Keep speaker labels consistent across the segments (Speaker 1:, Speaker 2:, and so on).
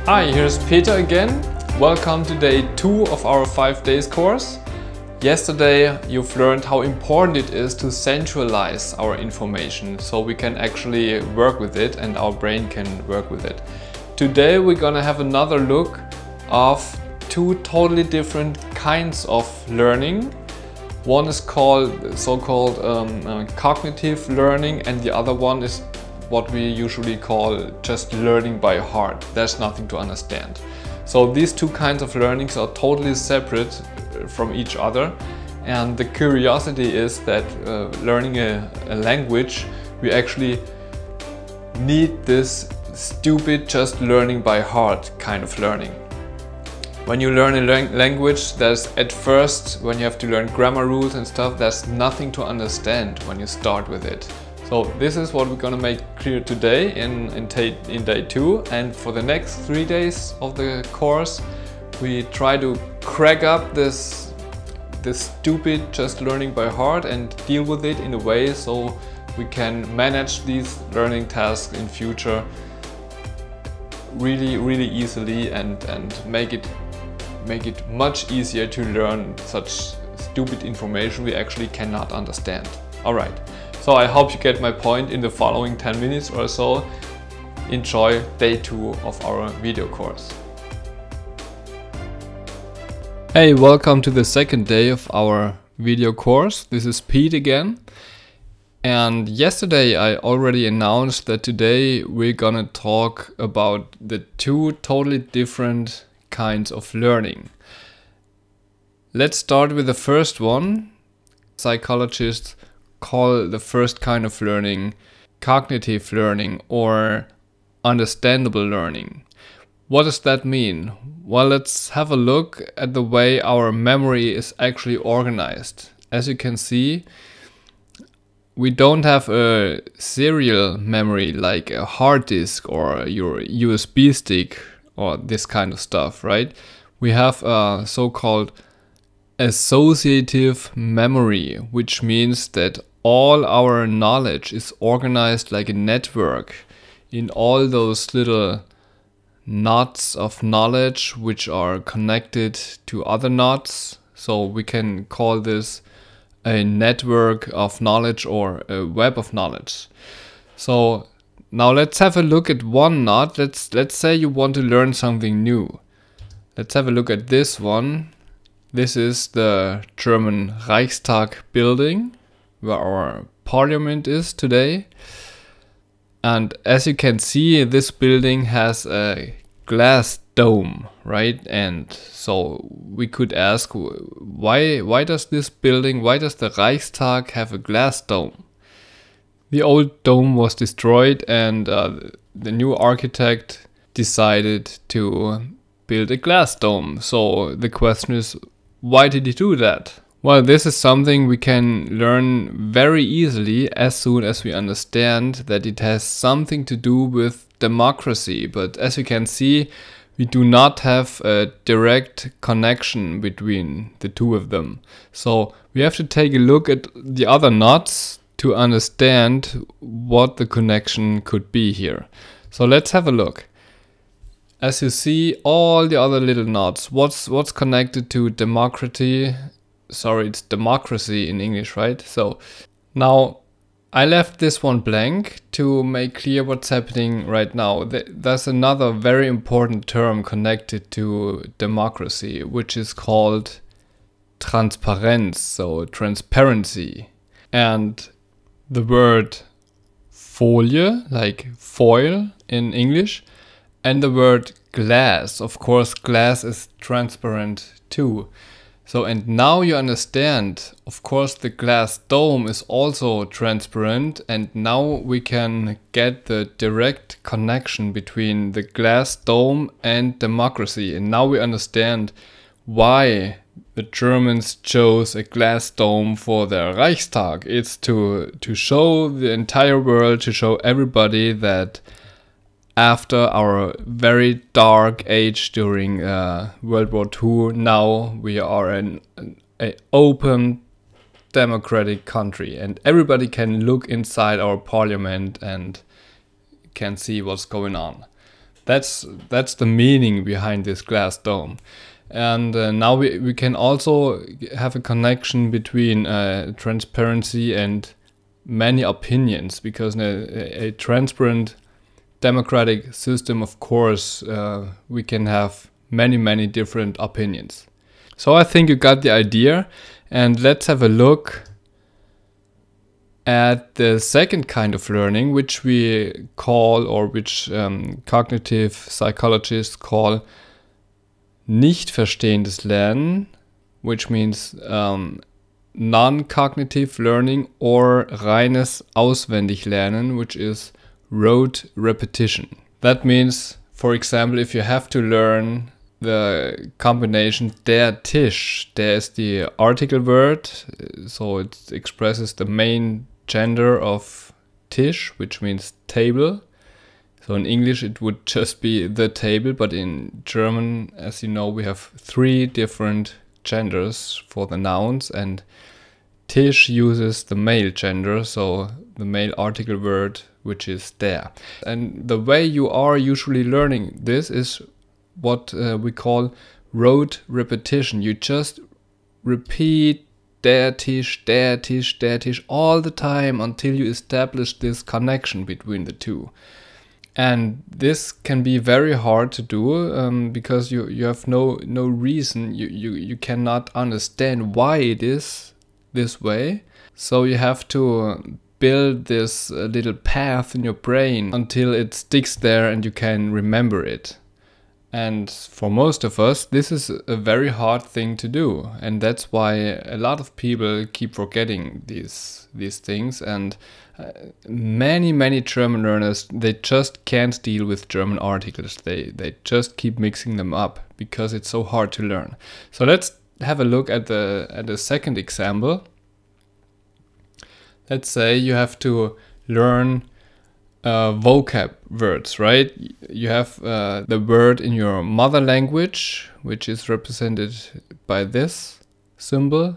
Speaker 1: Hi, here's Peter again. Welcome to day 2 of our 5 days course. Yesterday you've learned how important it is to centralize our information so we can actually work with it and our brain can work with it. Today we're gonna have another look of 2 totally different kinds of learning. One is called so-called cognitive learning, and the other one is what we usually call just learning by heart. There's nothing to understand. So these 2 kinds of learnings are totally separate from each other, and the curiosity is that learning a language, we actually need this stupid just learning by heart kind of learning. When you learn a language, there's at first, when you have to learn grammar rules and stuff, there's nothing to understand when you start with it. So this is what we're gonna make clear today in day 2, and for the next 3 days of the course we try to crack up this stupid just learning by heart and deal with it in a way so we can manage these learning tasks in future really easily and make it much easier to learn such stupid information we actually cannot understand. Alright. So I hope you get my point in the following 10 minutes or so. Enjoy day 2 of our video course. Hey, welcome to the second day of our video course. This is Pete again. And yesterday I already announced that today we're gonna talk about the 2 totally different kinds of learning. Let's start with the first one. Psychologists call the first kind of learning cognitive learning or understandable learning. What does that mean? Well, let's have a look at the way our memory is actually organized. As you can see, we don't have a serial memory like a hard disk or your USB stick or this kind of stuff, right? We have a so-called associative memory, which means that all our knowledge is organized like a network in all those little knots of knowledge which are connected to other knots. So we can call this a network of knowledge or a web of knowledge. So now let's have a look at one knot. Let's say you want to learn something new. Let's have a look at this one. This is the German Reichstag building where our parliament is today. And as you can see, this building has a glass dome, right? And so we could ask, why does the Reichstag have a glass dome? The old dome was destroyed and the new architect decided to build a glass dome. So the question is, why did he do that? Well, this is something we can learn very easily as soon as we understand that it has something to do with democracy. But as you can see, we do not have a direct connection between the 2 of them. So we have to take a look at the other knots to understand what the connection could be here. So let's have a look. As you see, all the other little knots, what's connected to democracy? Sorry, it's democracy in English, right? So now I left this one blank to make clear what's happening right now. There's another very important term connected to democracy, which is called Transparenz, so transparency. And the word Folie, like foil in English, and the word glass. Of course, glass is transparent too. So, and now you understand, of course, the glass dome is also transparent, and now we can get the direct connection between the glass dome and democracy. And now we understand why the Germans chose a glass dome for their Reichstag. It's to show the entire world, to show everybody that after our very dark age during World War II, now we are an open democratic country and everybody can look inside our parliament and can see what's going on. That's the meaning behind this glass dome. And now we can also have a connection between transparency and many opinions, because in a transparent democratic system, of course, we can have many different opinions. So I think you got the idea, and let's have a look at the second kind of learning, which we call, or which cognitive psychologists call nicht verstehendes Lernen, which means non-cognitive learning, or reines Auswendiglernen, which is rote repetition. That means, for example, if you have to learn the combination der Tisch, der is the article word, so it expresses the main gender of Tisch, which means table. So in English it would just be the table, but in German, as you know, we have 3 different genders for the nouns, and Tisch uses the male gender, so the male article word, which is der. And the way you are usually learning this is what we call rote repetition. You just repeat der Tisch, der Tisch, der Tisch all the time until you establish this connection between the two. And this can be very hard to do because you have no reason, you cannot understand why it is this way. So you have to build this little path in your brain until it sticks there and you can remember it. And for most of us, this is a very hard thing to do, and that's why a lot of people keep forgetting these things. And many German learners, they just can't deal with German articles. They just keep mixing them up because it's so hard to learn. So let's have a look at the second example. Let's say you have to learn vocab words, right? You have the word in your mother language, which is represented by this symbol.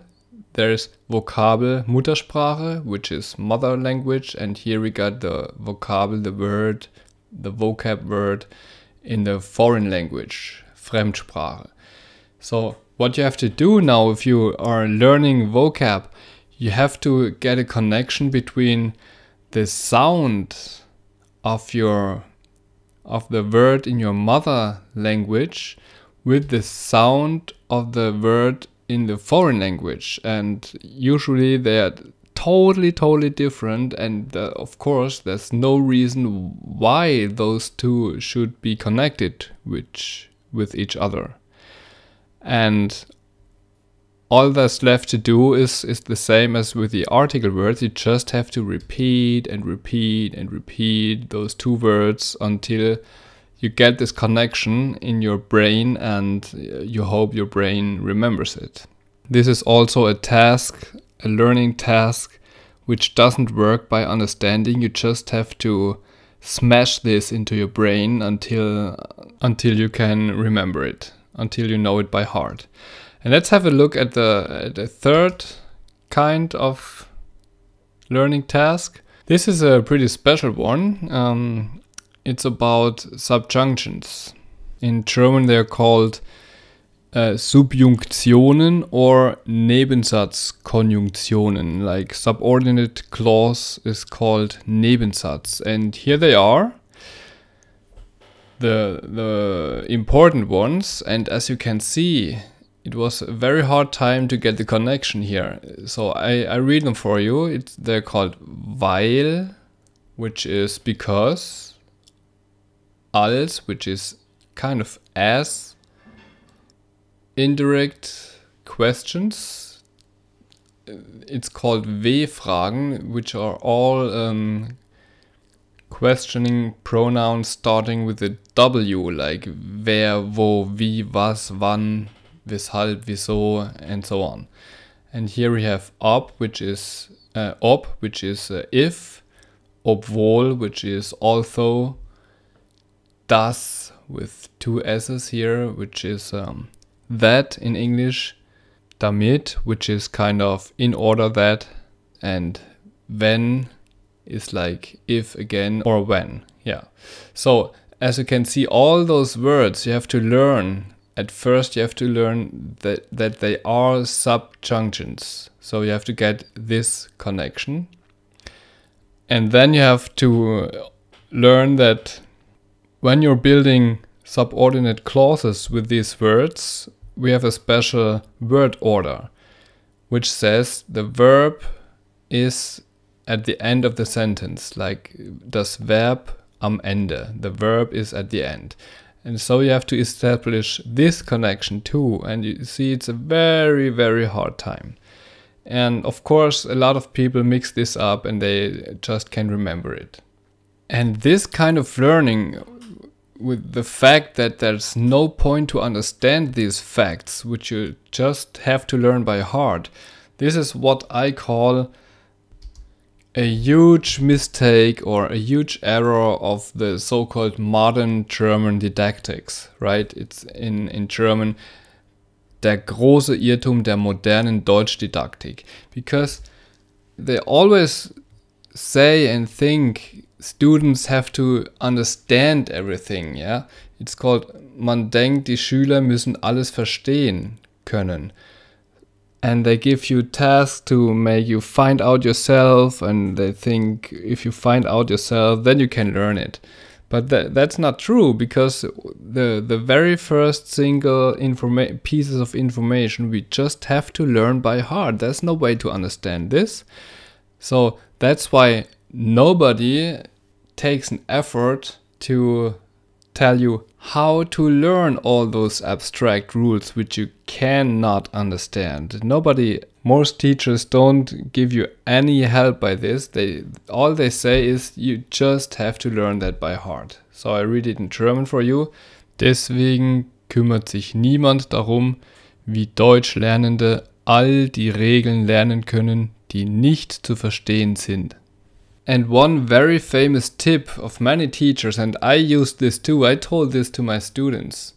Speaker 1: There's Vokabel Muttersprache, which is mother language, and here we got the Vokabel, the word, the vocab word in the foreign language, Fremdsprache. So what you have to do now, if you are learning vocab, you have to get a connection between the sound of the word in your mother language with the sound of the word in the foreign language, and usually they are totally different, and of course there's no reason why those two should be connected with each other. And all that's left to do is the same as with the article words. You just have to repeat and repeat those two words until you get this connection in your brain, and you hope your brain remembers it. This is also a task, a learning task, which doesn't work by understanding. You just have to smash this into your brain until you can remember it, until you know it by heart. And let's have a look at the third kind of learning task. This is a pretty special one. It's about subjunctions. In German they're called Subjunktionen or Nebensatzkonjunktionen. Like subordinate clause is called Nebensatz. And here they are, the important ones. And as you can see, it was a very hard time to get the connection here. So I read them for you. They're called weil, which is because, als, which is kind of as, indirect questions. It's called W-Fragen, which are all questioning pronouns starting with a W, like wer, wo, wie, was, wann, weshalb, wieso, and so on. And here we have ob, which is if, obwohl, which is although, das with 2 S's here, which is that in English, damit, which is kind of in order that, and wenn is like if again, or when. Yeah. So as you can see, all those words you have to learn. At first you have to learn that they are subjunctions. So you have to get this connection. And then you have to learn that when you're building subordinate clauses with these words, we have a special word order, which says the verb is at the end of the sentence, like das Verb am Ende. The verb is at the end. And so you have to establish this connection too. And you see, it's a very, very hard time. And of course, a lot of people mix this up and they just can't remember it. And this kind of learning, with the fact that there's no point to understand these facts, which you just have to learn by heart, this is what I call a huge mistake or a huge error of the so-called modern German didactics, right? It's in German, der große Irrtum der modernen Deutschdidaktik. Because they always say and think students have to understand everything, yeah? It's called, man denkt, die Schüler müssen alles verstehen können. And they give you tasks to make you find out yourself, and they think if you find out yourself, then you can learn it. But that's not true, because the very first single pieces of information we just have to learn by heart. There's no way to understand this. So that's why nobody takes an effort to tell you how to learn all those abstract rules which you cannot understand. Most teachers don't give you any help by this. All they say is you just have to learn that by heart. So I read it in German for you. Deswegen kümmert sich niemand darum, wie Deutschlernende all die Regeln lernen können, die nicht zu verstehen sind. And one very famous tip of many teachers, and I used this too, I told this to my students.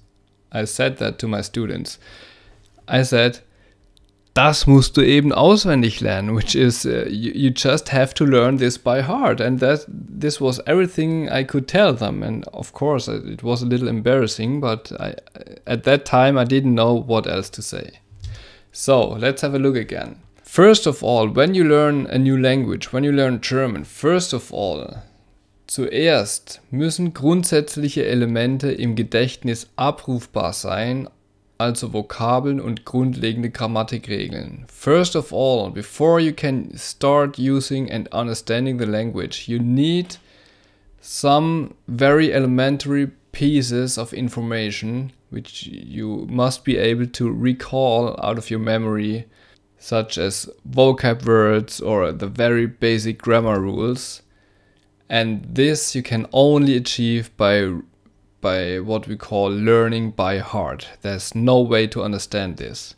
Speaker 1: I said that to my students. I said, das musst du eben auswendig lernen, which is you just have to learn this by heart. And this was everything I could tell them. And of course, it was a little embarrassing, but at that time I didn't know what else to say. So let's have a look again. First of all, when you learn a new language, when you learn German, first of all, zuerst müssen grundsätzliche Elemente im Gedächtnis abrufbar sein, also Vokabeln und grundlegende Grammatikregeln. First of all, before you can start using and understanding the language, you need some very elementary pieces of information which you must be able to recall out of your memory, such as vocab words or the very basic grammar rules. And this you can only achieve by what we call learning by heart. There's no way to understand this.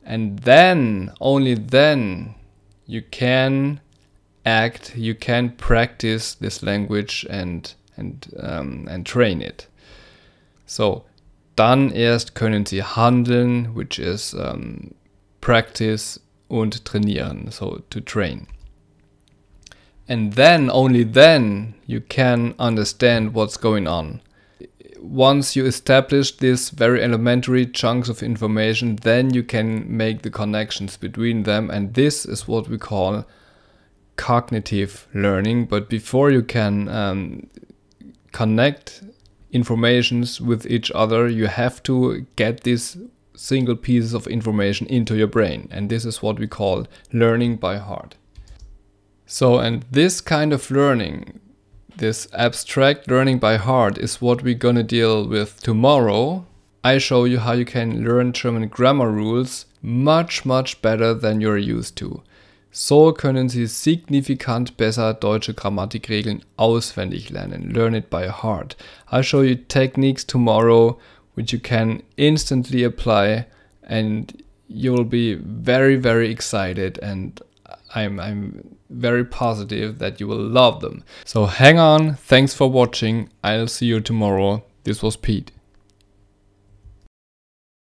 Speaker 1: And then, only then, you can act, you can practice this language and train it. So, dann erst können Sie handeln, which is practice und trainieren, so to train. And then, only then, you can understand what's going on. Once you establish these very elementary chunks of information, then you can make the connections between them, and this is what we call cognitive learning. But before you can connect informations with each other, you have to get these single pieces of information into your brain, and this is what we call learning by heart. So, and this kind of learning, this abstract learning by heart, is what we're gonna deal with tomorrow. I show you how you can learn German grammar rules much better than you're used to. So können Sie signifikant besser deutsche Grammatikregeln auswendig lernen. Learn it by heart. I'll show you techniques tomorrow which you can instantly apply, and you'll be very excited, and I'm very positive that you will love them. So hang on, thanks for watching, I'll see you tomorrow. This was Pete.